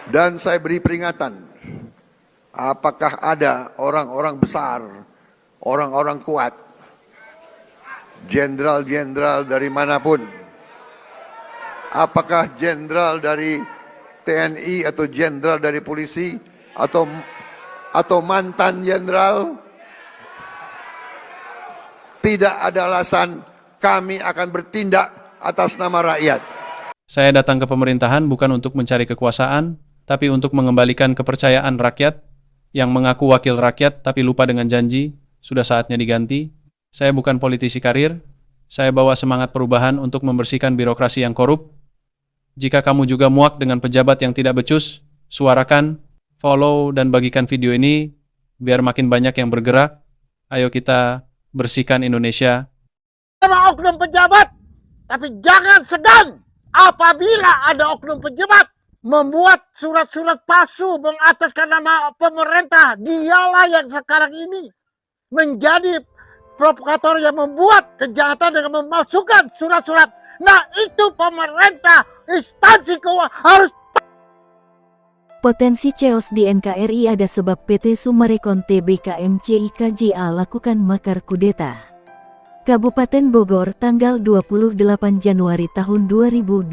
Dan saya beri peringatan, apakah ada orang-orang besar, orang-orang kuat, jenderal-jenderal dari manapun, apakah jenderal dari TNI atau jenderal dari polisi atau mantan jenderal, tidak ada alasan kami akan bertindak atas nama rakyat. Saya datang ke pemerintahan bukan untuk mencari kekuasaan, tapi untuk mengembalikan kepercayaan rakyat yang mengaku wakil rakyat tapi lupa dengan janji, sudah saatnya diganti. Saya bukan politisi karir, saya bawa semangat perubahan untuk membersihkan birokrasi yang korup. Jika kamu juga muak dengan pejabat yang tidak becus, suarakan, follow, dan bagikan video ini biar makin banyak yang bergerak. Ayo kita bersihkan Indonesia. Sama oknum pejabat, tapi jangan segan apabila ada oknum pejabat membuat surat-surat palsu mengataskan nama pemerintah. Dialah yang sekarang ini menjadi provokator yang membuat kejahatan dengan memasukkan surat-surat. Nah, itu pemerintah, instansi keuangan harus. Potensi chaos di NKRI ada sebab PT Summarecon Tbk MCIKJA lakukan makar kudeta. Kabupaten Bogor, tanggal 28 Januari tahun 2026.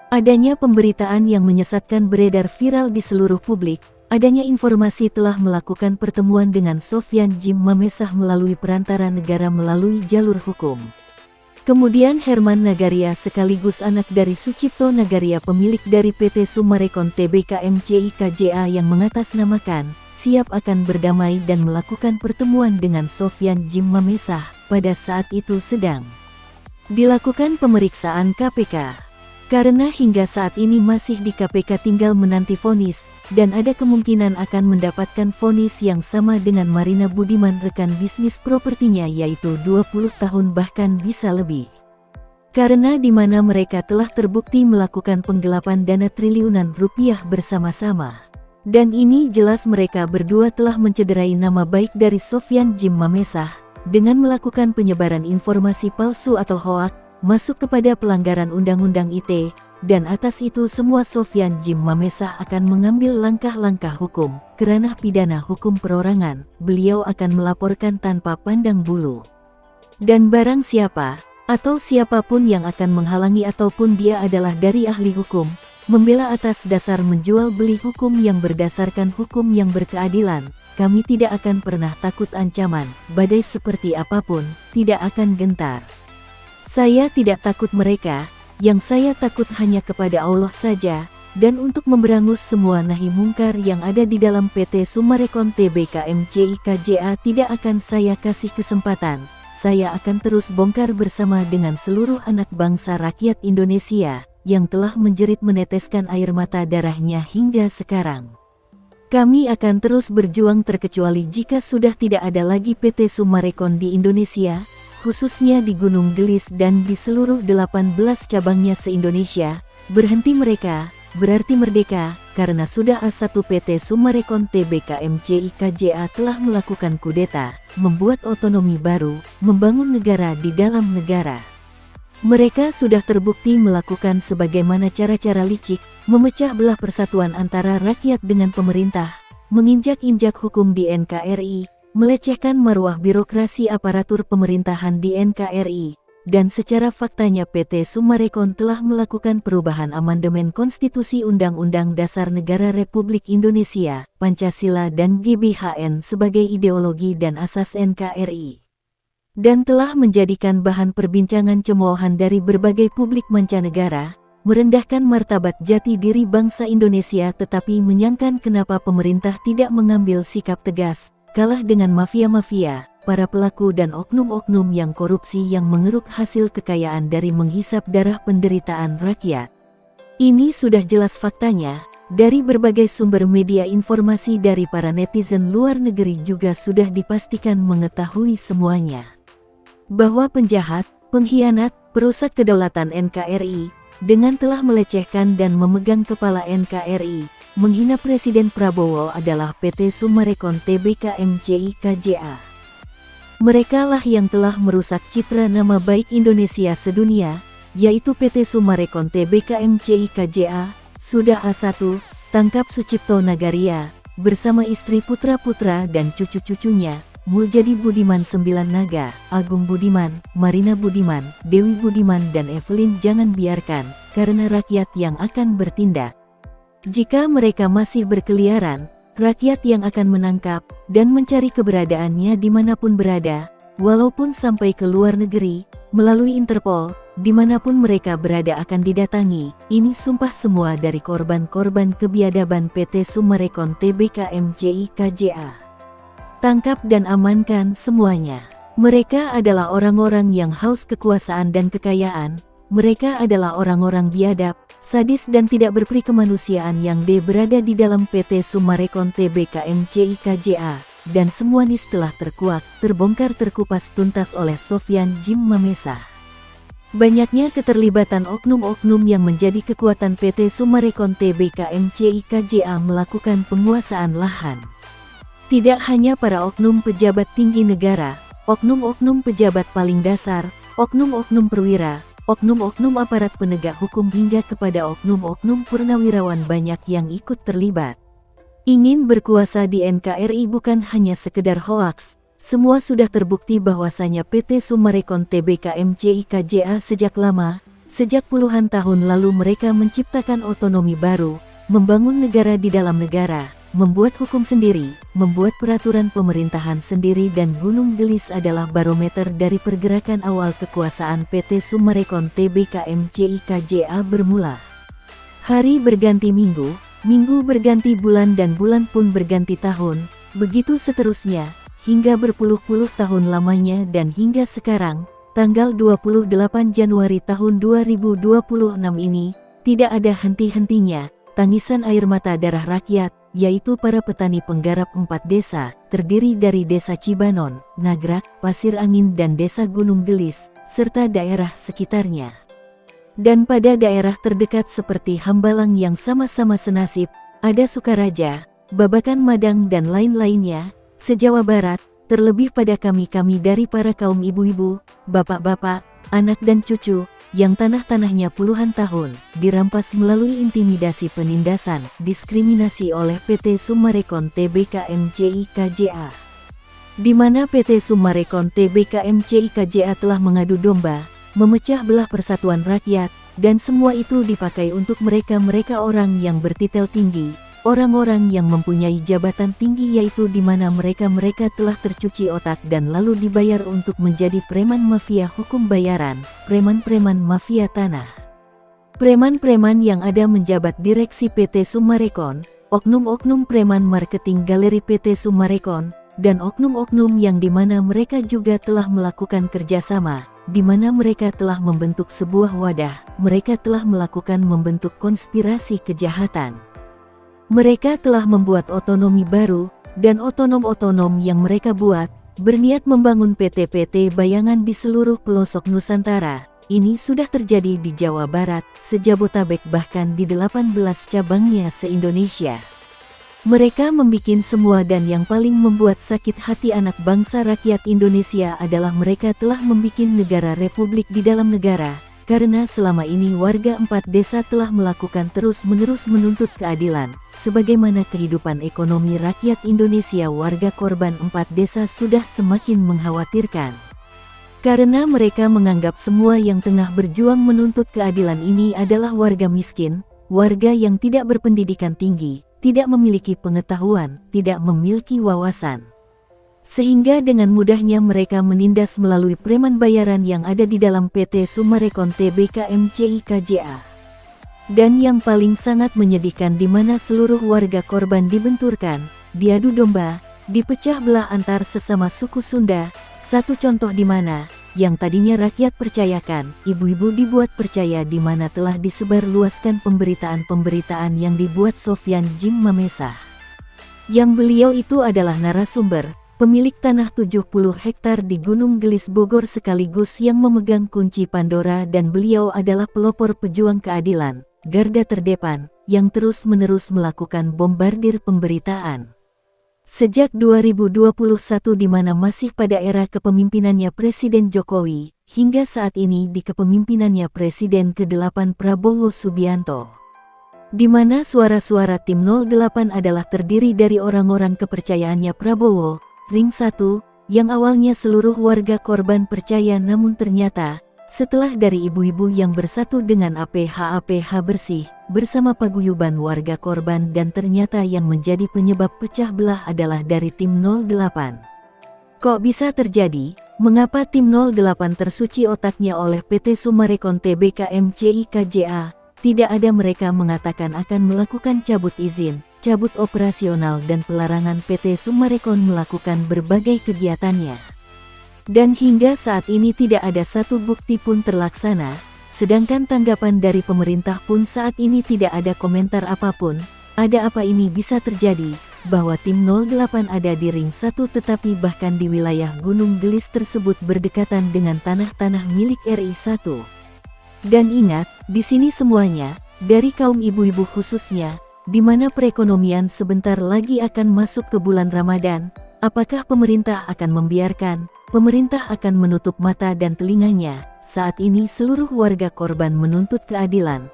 Adanya pemberitaan yang menyesatkan beredar viral di seluruh publik. Adanya informasi telah melakukan pertemuan dengan Sofyan Jim Mamesah melalui perantara negara melalui jalur hukum. Kemudian Herman Nagaria sekaligus anak dari Sucipto Nagaria pemilik dari PT Summarecon Tbk MCIKJA yang mengatasnamakan siap akan berdamai dan melakukan pertemuan dengan Sofyan Jim Mamesah pada saat itu sedang dilakukan pemeriksaan KPK. Karena hingga saat ini masih di KPK tinggal menanti vonis, dan ada kemungkinan akan mendapatkan vonis yang sama dengan Marina Budiman rekan bisnis propertinya yaitu 20 tahun bahkan bisa lebih. Karena di mana mereka telah terbukti melakukan penggelapan dana triliunan rupiah bersama-sama. Dan ini jelas mereka berdua telah mencederai nama baik dari Sofyan Jim Mamesah, dengan melakukan penyebaran informasi palsu atau hoak, masuk kepada pelanggaran Undang-Undang ITE, dan atas itu semua Sofyan Jim Mamesah akan mengambil langkah-langkah hukum, kerana pidana hukum perorangan, beliau akan melaporkan tanpa pandang bulu. Dan barang siapa, atau siapapun yang akan menghalangi ataupun dia adalah dari ahli hukum, membela atas dasar menjual beli hukum yang berdasarkan hukum yang berkeadilan, kami tidak akan pernah takut ancaman, badai seperti apapun, tidak akan gentar. Saya tidak takut mereka, yang saya takut hanya kepada Allah saja, dan untuk memberangus semua nahi mungkar yang ada di dalam PT Summarecon Tbk MCIKJA tidak akan saya kasih kesempatan. Saya akan terus bongkar bersama dengan seluruh anak bangsa rakyat Indonesia, yang telah menjerit meneteskan air mata darahnya hingga sekarang. Kami akan terus berjuang terkecuali jika sudah tidak ada lagi PT Summarecon di Indonesia, khususnya di Gunung Gelis dan di seluruh 18 cabangnya se-Indonesia. Berhenti mereka, berarti merdeka, karena sudah A1 PT Summarecon Tbk MCIKJA telah melakukan kudeta, membuat otonomi baru, membangun negara di dalam negara. Mereka sudah terbukti melakukan sebagaimana cara-cara licik, memecah belah persatuan antara rakyat dengan pemerintah, menginjak-injak hukum di NKRI, melecehkan marwah birokrasi aparatur pemerintahan di NKRI, dan secara faktanya PT Summarecon telah melakukan perubahan amandemen Konstitusi Undang-Undang Dasar Negara Republik Indonesia, Pancasila dan GBHN sebagai ideologi dan asas NKRI. Dan telah menjadikan bahan perbincangan cemoohan dari berbagai publik mancanegara, merendahkan martabat jati diri bangsa Indonesia tetapi menyangkan kenapa pemerintah tidak mengambil sikap tegas, kalah dengan mafia-mafia, para pelaku dan oknum-oknum yang korupsi yang mengeruk hasil kekayaan dari menghisap darah penderitaan rakyat. Ini sudah jelas faktanya, dari berbagai sumber media informasi dari para netizen luar negeri juga sudah dipastikan mengetahui semuanya. Bahwa penjahat, pengkhianat, perusak kedaulatan NKRI, dengan telah melecehkan dan memegang kepala NKRI, menghina Presiden Prabowo adalah PT Summarecon Tbk MCIKJA. Mereka lah yang telah merusak citra nama baik Indonesia sedunia, yaitu PT Summarecon Tbk MCIKJA, Sudah A1, tangkap Sucipto Nagaria, bersama istri putra-putra dan cucu-cucunya, Muljadi Budiman 9 Naga, Agung Budiman, Marina Budiman, Dewi Budiman dan Evelyn jangan biarkan, karena rakyat yang akan bertindak. Jika mereka masih berkeliaran, rakyat yang akan menangkap dan mencari keberadaannya dimanapun berada, walaupun sampai ke luar negeri, melalui Interpol, dimanapun mereka berada akan didatangi. Ini sumpah semua dari korban-korban kebiadaban PT Summarecon Tbk MCI KJA. Tangkap dan amankan semuanya. Mereka adalah orang-orang yang haus kekuasaan dan kekayaan. Mereka adalah orang-orang biadab, sadis dan tidak berperi kemanusiaan yang berada di dalam PT Summarecon Tbk MCI KJA. Dan semua ini telah terkuak, terbongkar terkupas tuntas oleh Sofyan Jim Mamesa. Banyaknya keterlibatan oknum-oknum yang menjadi kekuatan PT Summarecon Tbk MCI KJA melakukan penguasaan lahan. Tidak hanya para oknum pejabat tinggi negara, oknum-oknum pejabat paling dasar, oknum-oknum perwira, oknum-oknum aparat penegak hukum hingga kepada oknum-oknum purnawirawan banyak yang ikut terlibat. Ingin berkuasa di NKRI bukan hanya sekedar hoaks, semua sudah terbukti bahwasanya PT Summarecon Tbk MCI KJA sejak lama, sejak puluhan tahun lalu mereka menciptakan otonomi baru, membangun negara di dalam negara, membuat hukum sendiri, membuat peraturan pemerintahan sendiri dan Gunung Gelis adalah barometer dari pergerakan awal kekuasaan PT Summarecon Tbk MCI KJA bermula. Hari berganti minggu, minggu berganti bulan dan bulan pun berganti tahun, begitu seterusnya, hingga berpuluh-puluh tahun lamanya dan hingga sekarang, tanggal 28 Januari tahun 2026 ini, tidak ada henti-hentinya, tangisan air mata darah rakyat, yaitu para petani penggarap 4 desa, terdiri dari Desa Cibanon, Nagrak, Pasir Angin dan Desa Gunung Gelis, serta daerah sekitarnya. Dan pada daerah terdekat seperti Hambalang yang sama-sama senasib, ada Sukaraja, Babakan Madang dan lain-lainnya, se-Jawa Barat, terlebih pada kami-kami dari para kaum ibu-ibu, bapak-bapak, anak dan cucu, yang tanah-tanahnya puluhan tahun dirampas melalui intimidasi penindasan, diskriminasi oleh PT Summarecon Tbk MCI KJA. Di mana PT Summarecon Tbk MCI KJA telah mengadu domba, memecah belah persatuan rakyat, dan semua itu dipakai untuk mereka-mereka orang yang bertitel tinggi, orang-orang yang mempunyai jabatan tinggi yaitu di mana mereka-mereka telah tercuci otak dan lalu dibayar untuk menjadi preman mafia hukum bayaran, preman-preman mafia tanah. Preman-preman yang ada menjabat direksi PT Summarecon, oknum-oknum preman marketing galeri PT Summarecon, dan oknum-oknum yang di mana mereka juga telah melakukan kerjasama, di mana mereka telah membentuk sebuah wadah, mereka telah membentuk konspirasi kejahatan. Mereka telah membuat otonomi baru, dan otonom-otonom yang mereka buat, berniat membangun PT-PT bayangan di seluruh pelosok Nusantara. Ini sudah terjadi di Jawa Barat, se-Jabotabek bahkan di 18 cabangnya se-Indonesia. Mereka membikin semua dan yang paling membuat sakit hati anak bangsa rakyat Indonesia adalah mereka telah membikin negara republik di dalam negara. Karena selama ini warga 4 desa telah melakukan terus-menerus menuntut keadilan, sebagaimana kehidupan ekonomi rakyat Indonesia warga korban 4 desa sudah semakin mengkhawatirkan. Karena mereka menganggap semua yang tengah berjuang menuntut keadilan ini adalah warga miskin, warga yang tidak berpendidikan tinggi, tidak memiliki pengetahuan, tidak memiliki wawasan. Sehingga dengan mudahnya mereka menindas melalui preman bayaran yang ada di dalam PT Summarecon Tbk MCI KJA. Dan yang paling sangat menyedihkan di mana seluruh warga korban dibenturkan, diadu domba, dipecah belah antar sesama suku Sunda. Satu contoh di mana, yang tadinya rakyat percayakan, ibu-ibu dibuat percaya di mana telah disebarluaskan pemberitaan-pemberitaan yang dibuat Sofyan Jim Mamesa. Yang beliau itu adalah narasumber, pemilik tanah 70 hektar di Gunung Gelis Bogor sekaligus yang memegang kunci Pandora dan beliau adalah pelopor pejuang keadilan, garda terdepan, yang terus-menerus melakukan bombardir pemberitaan. Sejak 2021 di mana masih pada era kepemimpinannya Presiden Jokowi, hingga saat ini di kepemimpinannya Presiden ke-8 Prabowo Subianto. di mana suara-suara tim 08 adalah terdiri dari orang-orang kepercayaannya Prabowo. Ring 1, yang awalnya seluruh warga korban percaya, namun ternyata setelah dari ibu-ibu yang bersatu dengan APH bersih bersama paguyuban warga korban, dan ternyata yang menjadi penyebab pecah belah adalah dari tim 08. Kok bisa terjadi? Mengapa tim 08 tersuci otaknya oleh PT Summarecon Tbk MCI KJA? Tidak ada, mereka mengatakan akan melakukan cabut izin, cabut operasional dan pelarangan PT Summarecon melakukan berbagai kegiatannya. Dan hingga saat ini tidak ada satu bukti pun terlaksana, sedangkan tanggapan dari pemerintah pun saat ini tidak ada komentar apapun. Ada apa ini bisa terjadi, bahwa tim 08 ada di ring 1 tetapi bahkan di wilayah Gunung Gelis tersebut berdekatan dengan tanah-tanah milik RI 1. Dan ingat, di sini semuanya, dari kaum ibu-ibu khususnya, di mana perekonomian sebentar lagi akan masuk ke bulan Ramadan. Apakah pemerintah akan membiarkan? Pemerintah akan menutup mata dan telinganya. Saat ini seluruh warga korban menuntut keadilan,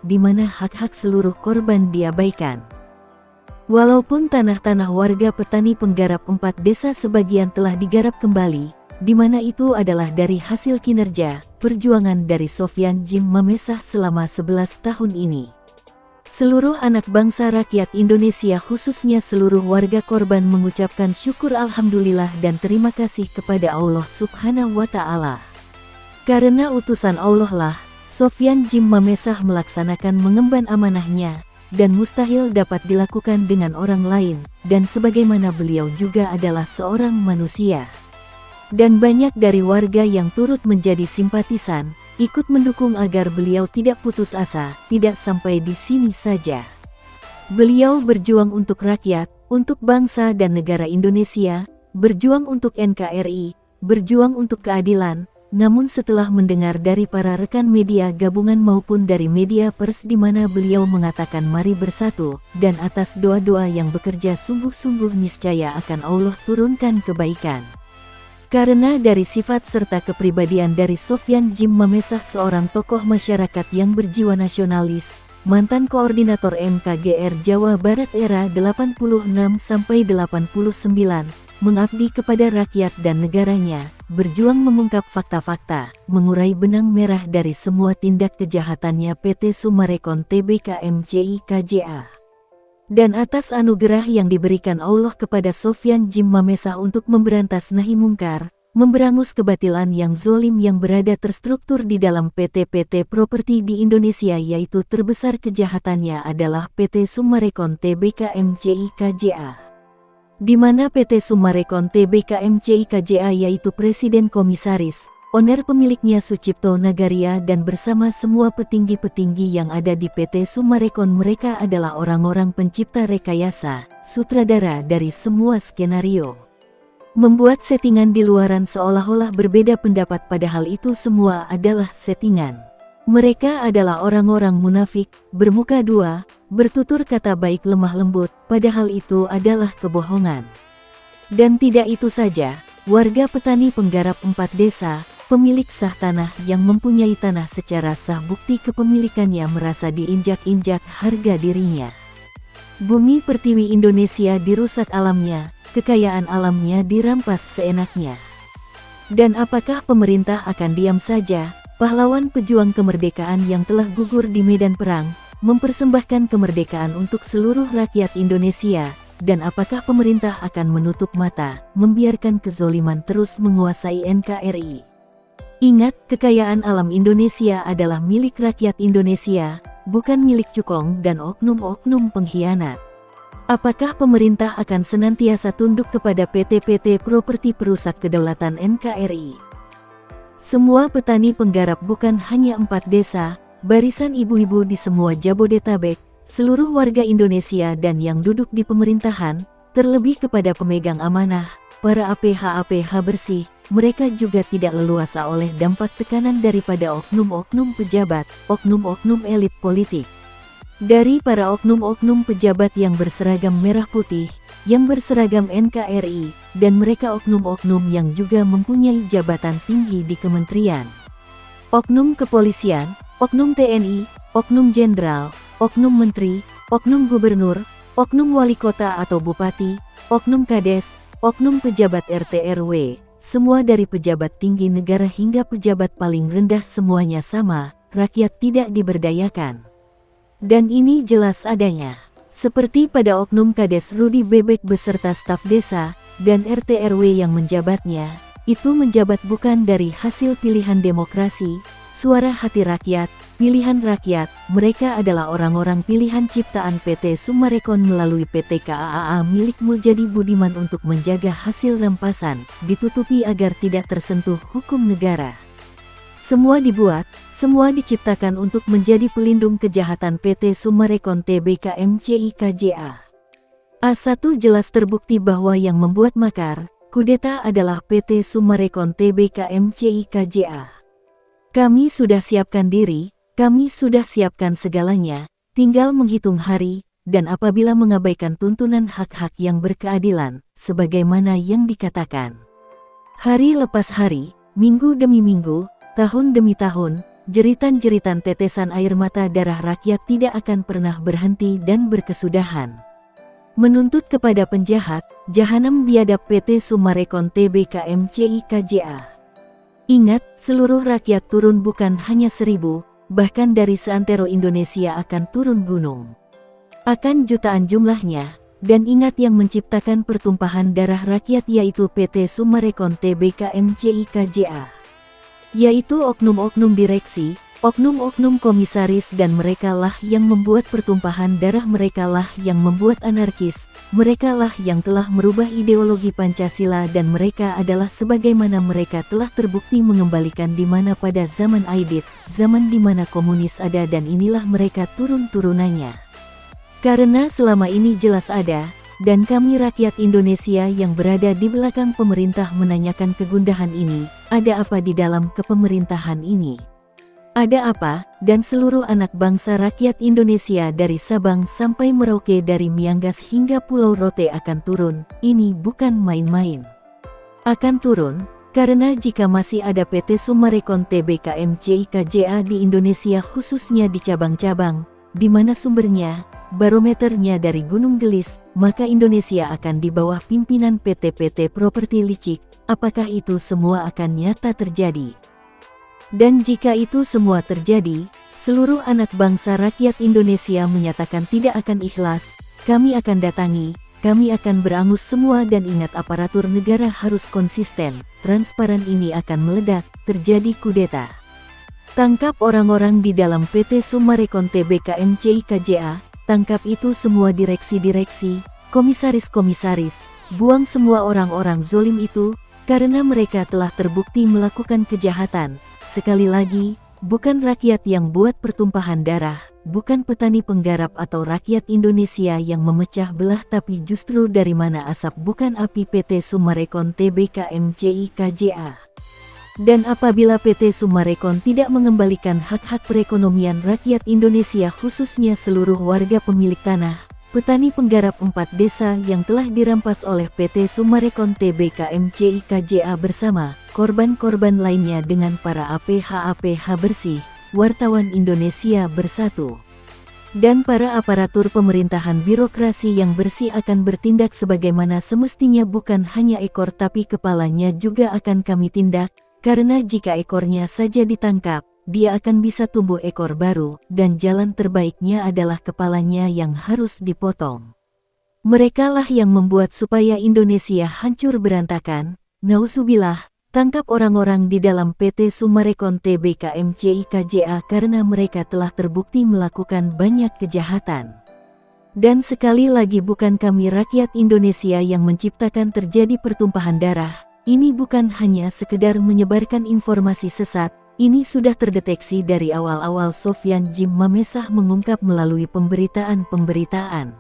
di mana hak-hak seluruh korban diabaikan. Walaupun tanah-tanah warga petani penggarap 4 desa sebagian telah digarap kembali, di mana itu adalah dari hasil kinerja, perjuangan dari Sofyan Djim Mamesah selama 11 tahun ini. Seluruh anak bangsa rakyat Indonesia khususnya seluruh warga korban mengucapkan syukur alhamdulillah dan terima kasih kepada Allah Subhanahu wa Ta'ala. Karena utusan Allah lah, Sofyan Djim Mamesah melaksanakan mengemban amanahnya, dan mustahil dapat dilakukan dengan orang lain, dan sebagaimana beliau juga adalah seorang manusia. Dan banyak dari warga yang turut menjadi simpatisan, ikut mendukung agar beliau tidak putus asa, tidak sampai di sini saja. Beliau berjuang untuk rakyat, untuk bangsa dan negara Indonesia, berjuang untuk NKRI, berjuang untuk keadilan. Namun setelah mendengar dari para rekan media gabungan maupun dari media pers di mana beliau mengatakan mari bersatu, dan atas doa-doa yang bekerja sungguh-sungguh niscaya akan Allah turunkan kebaikan. Karena dari sifat serta kepribadian dari Sofyan Djim Mamesah seorang tokoh masyarakat yang berjiwa nasionalis, mantan koordinator MKGR Jawa Barat era 86-89, mengabdi kepada rakyat dan negaranya, berjuang mengungkap fakta-fakta, mengurai benang merah dari semua tindak kejahatannya PT Summarecon Tbk MCI KJA. Dan atas anugerah yang diberikan Allah kepada Sofyan Djim Mamesah untuk memberantas nahi mungkar, memberangus kebatilan yang zolim yang berada terstruktur di dalam PT-PT properti di Indonesia, yaitu terbesar kejahatannya adalah PT Summarecon Tbk MCI KJA. Di mana PT Summarecon Tbk MCI KJA yaitu presiden komisaris, owner pemiliknya Sucipto Nagaria dan bersama semua petinggi-petinggi yang ada di PT Summarecon, mereka adalah orang-orang pencipta rekayasa, sutradara dari semua skenario. Membuat settingan di luaran seolah-olah berbeda pendapat padahal itu semua adalah settingan. Mereka adalah orang-orang munafik, bermuka dua, bertutur kata baik lemah lembut, padahal itu adalah kebohongan. Dan tidak itu saja, warga petani penggarap 4 desa, pemilik sah tanah yang mempunyai tanah secara sah bukti kepemilikannya merasa diinjak-injak harga dirinya. Bumi pertiwi Indonesia dirusak alamnya, kekayaan alamnya dirampas seenaknya. Dan apakah pemerintah akan diam saja? Pahlawan pejuang kemerdekaan yang telah gugur di medan perang, mempersembahkan kemerdekaan untuk seluruh rakyat Indonesia. Dan apakah pemerintah akan menutup mata, membiarkan kezoliman terus menguasai NKRI? Ingat, kekayaan alam Indonesia adalah milik rakyat Indonesia, bukan milik cukong dan oknum-oknum pengkhianat. Apakah pemerintah akan senantiasa tunduk kepada PT-PT properti perusak kedaulatan NKRI? Semua petani penggarap bukan hanya 4 desa, barisan ibu-ibu di semua Jabodetabek, seluruh warga Indonesia dan yang duduk di pemerintahan, terlebih kepada pemegang amanah, para APH bersih, mereka juga tidak leluasa oleh dampak tekanan daripada oknum-oknum pejabat, oknum-oknum elit politik. Dari para oknum-oknum pejabat yang berseragam merah putih, yang berseragam NKRI, dan mereka oknum-oknum yang juga mempunyai jabatan tinggi di kementerian. Oknum kepolisian, oknum TNI, oknum jenderal, oknum menteri, oknum gubernur, oknum wali kota atau bupati, oknum kades, oknum pejabat RT RW, semua dari pejabat tinggi negara hingga pejabat paling rendah semuanya sama, rakyat tidak diberdayakan. Dan ini jelas adanya. Seperti pada oknum kades Rudi Bebek beserta staf desa, dan RT RW yang menjabatnya, itu menjabat bukan dari hasil pilihan demokrasi, suara hati rakyat, pilihan rakyat, mereka adalah orang-orang pilihan ciptaan PT Summarecon melalui PT KAA milik Muljadi Budiman untuk menjaga hasil rampasan, ditutupi agar tidak tersentuh hukum negara. Semua dibuat, semua diciptakan untuk menjadi pelindung kejahatan PT Summarecon Tbk MCIKJA. A1 jelas terbukti bahwa yang membuat makar, kudeta adalah PT Summarecon Tbk MCIKJA. Kami sudah siapkan diri, kami sudah siapkan segalanya, tinggal menghitung hari, dan apabila mengabaikan tuntunan hak-hak yang berkeadilan, sebagaimana yang dikatakan. Hari lepas hari, minggu demi minggu, tahun demi tahun, jeritan-jeritan tetesan air mata darah rakyat tidak akan pernah berhenti dan berkesudahan. Menuntut kepada penjahat, jahanam biadab PT Summarecon Tbk MCIKJA. Ingat, seluruh rakyat turun bukan hanya 1000, bahkan dari seantero Indonesia akan turun gunung. Akan jutaan jumlahnya, dan ingat yang menciptakan pertumpahan darah rakyat yaitu PT Summarecon Tbk MCIKJA. Yaitu oknum-oknum direksi, oknum-oknum komisaris dan merekalah yang membuat pertumpahan darah, merekalah yang membuat anarkis, merekalah yang telah merubah ideologi Pancasila dan mereka adalah sebagaimana mereka telah terbukti mengembalikan di mana pada zaman Aidit, zaman di mana komunis ada dan inilah mereka turun-turunannya. Karena selama ini jelas ada, dan kami rakyat Indonesia yang berada di belakang pemerintah menanyakan kegundahan ini, ada apa di dalam kepemerintahan ini? Ada apa, dan seluruh anak bangsa rakyat Indonesia dari Sabang sampai Merauke dari Miangas hingga Pulau Rote akan turun, ini bukan main-main. Akan turun, karena jika masih ada PT Summarecon Tbk MCIKJA di Indonesia khususnya di cabang-cabang, di mana sumbernya, barometernya dari Gunung Gelis, maka Indonesia akan di bawah pimpinan PT-PT properti licik. Apakah itu semua akan nyata terjadi? Dan jika itu semua terjadi, seluruh anak bangsa rakyat Indonesia menyatakan tidak akan ikhlas, kami akan datangi, kami akan berangus semua dan ingat aparatur negara harus konsisten, transparan ini akan meledak, terjadi kudeta. Tangkap orang-orang di dalam PT Summarecon Tbk MCIKJA, tangkap itu semua direksi-direksi, komisaris-komisaris, buang semua orang-orang zolim itu, karena mereka telah terbukti melakukan kejahatan. Sekali lagi, bukan rakyat yang buat pertumpahan darah, bukan petani penggarap atau rakyat Indonesia yang memecah belah tapi justru dari mana asap bukan api PT Summarecon Tbk MCIKJA. Dan apabila PT Summarecon tidak mengembalikan hak-hak perekonomian rakyat Indonesia khususnya seluruh warga pemilik tanah, petani penggarap 4 desa yang telah dirampas oleh PT Summarecon Tbk MCIKJA bersama korban-korban lainnya dengan para APH bersih, wartawan Indonesia bersatu. Dan para aparatur pemerintahan birokrasi yang bersih akan bertindak sebagaimana semestinya bukan hanya ekor tapi kepalanya juga akan kami tindak, karena jika ekornya saja ditangkap, dia akan bisa tumbuh ekor baru, dan jalan terbaiknya adalah kepalanya yang harus dipotong. Merekalah yang membuat supaya Indonesia hancur berantakan. Nauzubillah, tangkap orang-orang di dalam PT Summarecon Tbk MCIKJA karena mereka telah terbukti melakukan banyak kejahatan. Dan sekali lagi bukan kami rakyat Indonesia yang menciptakan terjadi pertumpahan darah, ini bukan hanya sekedar menyebarkan informasi sesat, ini sudah terdeteksi dari awal-awal. Sofyan Jim Mamesah mengungkap melalui pemberitaan-pemberitaan.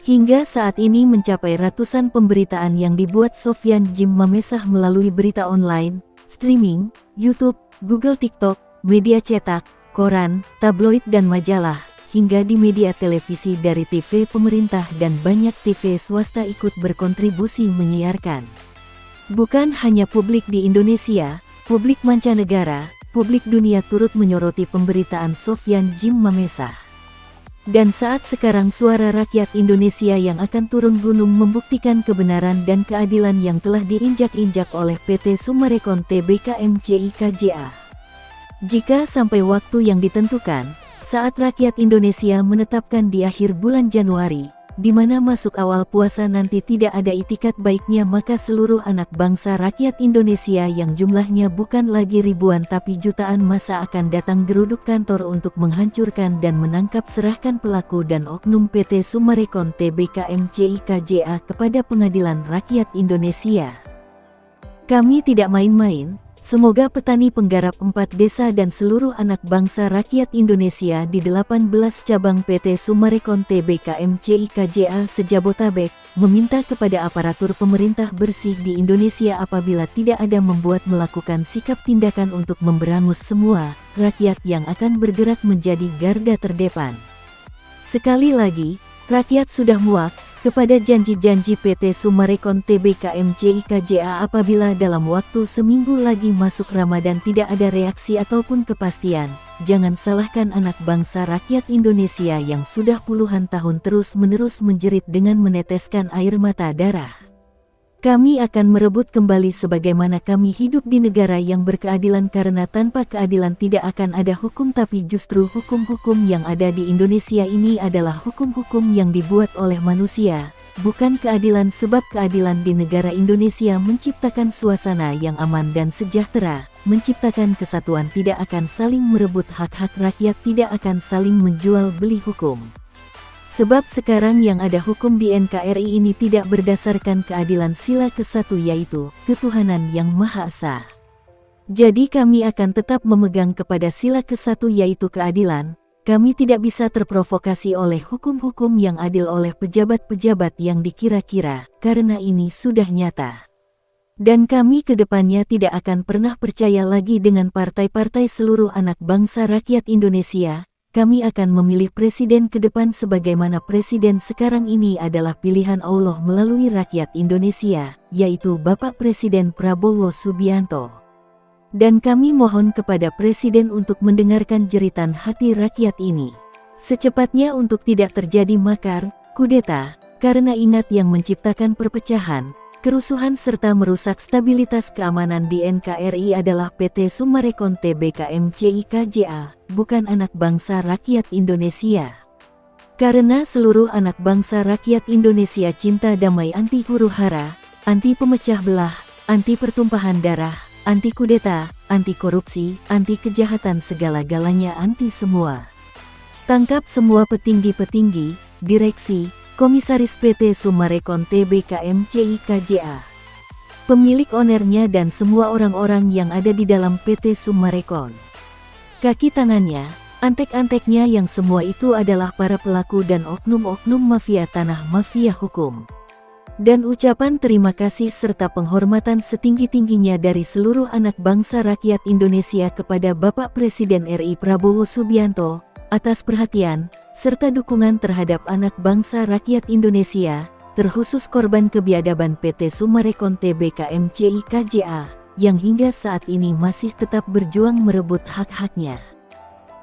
Hingga saat ini mencapai ratusan pemberitaan yang dibuat Sofyan Jim Mamesah melalui berita online, streaming, YouTube, Google, TikTok, media cetak, koran, tabloid dan majalah, hingga di media televisi dari TV pemerintah dan banyak TV swasta ikut berkontribusi menyiarkan. Bukan hanya publik di Indonesia, publik mancanegara, publik dunia turut menyoroti pemberitaan Sofyan Jim Mamesah. Dan saat sekarang suara rakyat Indonesia yang akan turun gunung membuktikan kebenaran dan keadilan yang telah diinjak-injak oleh PT Summarecon Tbk MCI KJA. Jika sampai waktu yang ditentukan, saat rakyat Indonesia menetapkan di akhir bulan Januari, di mana masuk awal puasa nanti tidak ada itikat baiknya, maka seluruh anak bangsa rakyat Indonesia yang jumlahnya bukan lagi ribuan tapi jutaan masa akan datang geruduk kantor untuk menghancurkan dan menangkap serahkan pelaku dan oknum PT Summarecon Tbk MCI KJA kepada Pengadilan Rakyat Indonesia. Kami tidak main-main. Semoga petani penggarap 4 desa dan seluruh anak bangsa rakyat Indonesia di 18 cabang PT Summarecon Tbk MCI KJA sejabotabek meminta kepada aparatur pemerintah bersih di Indonesia apabila tidak ada melakukan sikap tindakan untuk memberangus semua rakyat yang akan bergerak menjadi garda terdepan. Sekali lagi, rakyat sudah muak kepada janji-janji PT Summarecon Tbk MCI KJA apabila dalam waktu seminggu lagi masuk Ramadan tidak ada reaksi ataupun kepastian. Jangan salahkan anak bangsa rakyat Indonesia yang sudah puluhan tahun terus-menerus menjerit dengan meneteskan air mata darah. Kami akan merebut kembali sebagaimana kami hidup di negara yang berkeadilan, karena tanpa keadilan tidak akan ada hukum, tapi justru hukum-hukum yang ada di Indonesia ini adalah hukum-hukum yang dibuat oleh manusia, bukan keadilan, sebab keadilan di negara Indonesia menciptakan suasana yang aman dan sejahtera, menciptakan kesatuan, tidak akan saling merebut hak-hak rakyat, tidak akan saling menjual beli hukum. Sebab sekarang yang ada hukum di NKRI ini tidak berdasarkan keadilan sila ke-1 yaitu ketuhanan yang Maha Esa. Jadi kami akan tetap memegang kepada sila ke-1 yaitu keadilan. Kami tidak bisa terprovokasi oleh hukum-hukum yang adil oleh pejabat-pejabat yang dikira-kira, karena ini sudah nyata. Dan kami ke depannya tidak akan pernah percaya lagi dengan partai-partai seluruh anak bangsa rakyat Indonesia. Kami akan memilih presiden ke depan sebagaimana presiden sekarang ini adalah pilihan Allah melalui rakyat Indonesia, yaitu Bapak Presiden Prabowo Subianto. Dan kami mohon kepada presiden untuk mendengarkan jeritan hati rakyat ini secepatnya untuk tidak terjadi makar, kudeta, karena ingat yang menciptakan perpecahan, kerusuhan serta merusak stabilitas keamanan di NKRI adalah PT Summarecon Tbk MCI KJA, bukan anak bangsa rakyat Indonesia. Karena seluruh anak bangsa rakyat Indonesia cinta damai, anti huru-hara, anti pemecah belah, anti pertumpahan darah, anti kudeta, anti korupsi, anti kejahatan segala-galanya, anti semua. Tangkap semua petinggi-petinggi, direksi, Komisaris PT Summarecon Tbk MCI KJA, pemilik ownernya dan semua orang-orang yang ada di dalam PT Summarecon. Kaki tangannya, antek-anteknya yang semua itu adalah para pelaku dan oknum-oknum mafia tanah, mafia hukum. Dan ucapan terima kasih serta penghormatan setinggi-tingginya dari seluruh anak bangsa rakyat Indonesia kepada Bapak Presiden RI Prabowo Subianto atas perhatian serta dukungan terhadap anak bangsa rakyat Indonesia, terkhusus korban kebiadaban PT Summarecon Tbk MCI KJA, yang hingga saat ini masih tetap berjuang merebut hak-haknya.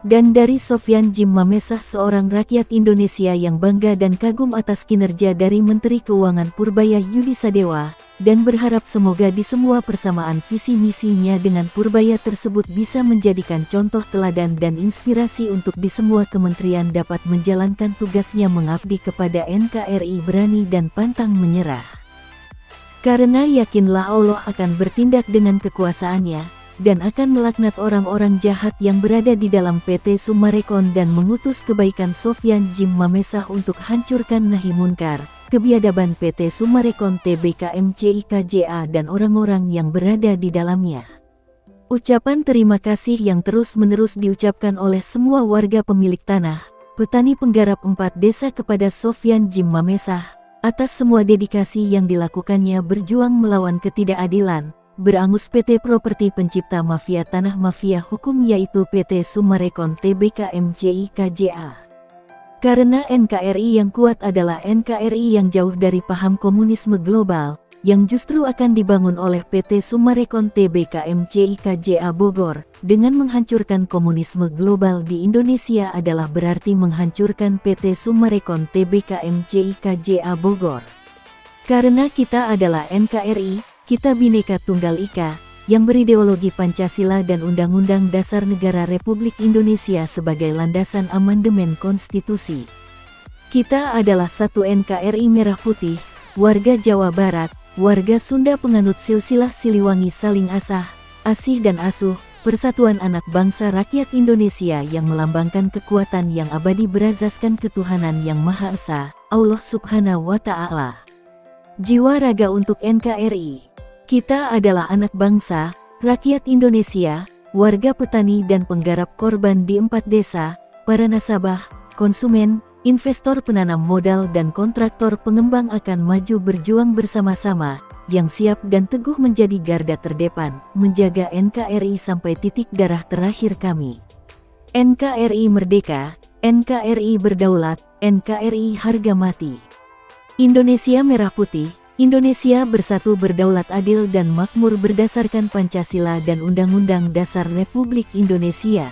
Dan dari Sofyan Jim Mamesah, seorang rakyat Indonesia yang bangga dan kagum atas kinerja dari Menteri Keuangan Purbaya Yudi Sadewa, dan berharap semoga di semua persamaan visi misinya dengan Purbaya tersebut bisa menjadikan contoh teladan dan inspirasi untuk di semua kementerian dapat menjalankan tugasnya mengabdi kepada NKRI, berani dan pantang menyerah. Karena yakinlah Allah akan bertindak dengan kekuasaannya, dan akan melaknat orang-orang jahat yang berada di dalam PT Summarecon dan mengutus kebaikan Sofyan Jim Mamesah untuk hancurkan nahi munkar, kebiadaban PT Summarecon Tbk MCI KJA dan orang-orang yang berada di dalamnya. Ucapan terima kasih yang terus-menerus diucapkan oleh semua warga pemilik tanah, petani penggarap 4 desa kepada Sofyan Jim Mamesah, atas semua dedikasi yang dilakukannya berjuang melawan ketidakadilan, berangus PT Properti pencipta mafia tanah, mafia hukum yaitu PT Summarecon Tbk MCI KJA. Karena NKRI yang kuat adalah NKRI yang jauh dari paham komunisme global, yang justru akan dibangun oleh PT Summarecon Tbk MCIKJA Bogor, dengan menghancurkan komunisme global di Indonesia adalah berarti menghancurkan PT Summarecon Tbk MCIKJA Bogor. Karena kita adalah NKRI, kita Bhinneka Tunggal Ika, yang berideologi Pancasila dan Undang-Undang Dasar Negara Republik Indonesia sebagai landasan amandemen konstitusi. Kita adalah satu NKRI Merah Putih, warga Jawa Barat, warga Sunda penganut silsilah Siliwangi saling asih dan asuh, persatuan anak bangsa rakyat Indonesia yang melambangkan kekuatan yang abadi berazaskan ketuhanan yang Maha Esa, Allah Subhanahu wa Ta'ala. Jiwa raga untuk NKRI. Kita adalah anak bangsa, rakyat Indonesia, warga petani dan penggarap korban di 4 desa, para nasabah, konsumen, investor penanam modal dan kontraktor pengembang akan maju berjuang bersama-sama, yang siap dan teguh menjadi garda terdepan, menjaga NKRI sampai titik darah terakhir kami. NKRI merdeka, NKRI berdaulat, NKRI harga mati. Indonesia Merah Putih, Indonesia bersatu berdaulat adil dan makmur berdasarkan Pancasila dan Undang-Undang Dasar Republik Indonesia.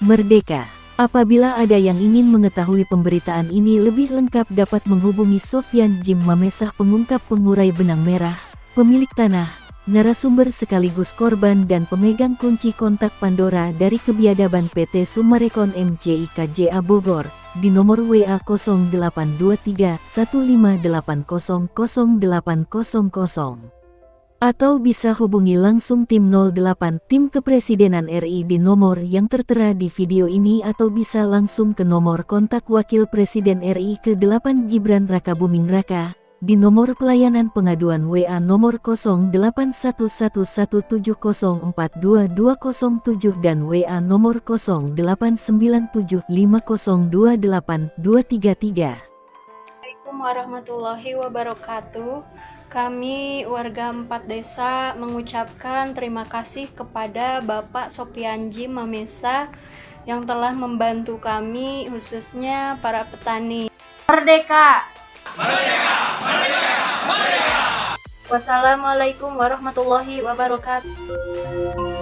Merdeka. Apabila ada yang ingin mengetahui pemberitaan ini lebih lengkap dapat menghubungi Sofyan Jim Mamesah, pengungkap pengurai benang merah, pemilik tanah, narasumber sekaligus korban dan pemegang kunci kontak Pandora dari kebiadaban PT Summarecon MCIKJA Bogor, di nomor WA 0823 158000800. Atau bisa hubungi langsung tim 08 Tim Kepresidenan RI di nomor yang tertera di video ini atau bisa langsung ke nomor kontak Wakil Presiden RI ke-8 Gibran Rakabuming Raka di nomor pelayanan pengaduan WA nomor 0811704227 dan WA nomor 0897502823. Assalamualaikum warahmatullahi wabarakatuh. Kami warga 4 desa mengucapkan terima kasih kepada Bapak Sofyan Jim Mamesah yang telah membantu kami, khususnya para petani. Merdeka! Merdeka! Merdeka! Merdeka! Wassalamualaikum warahmatullahi wabarakatuh.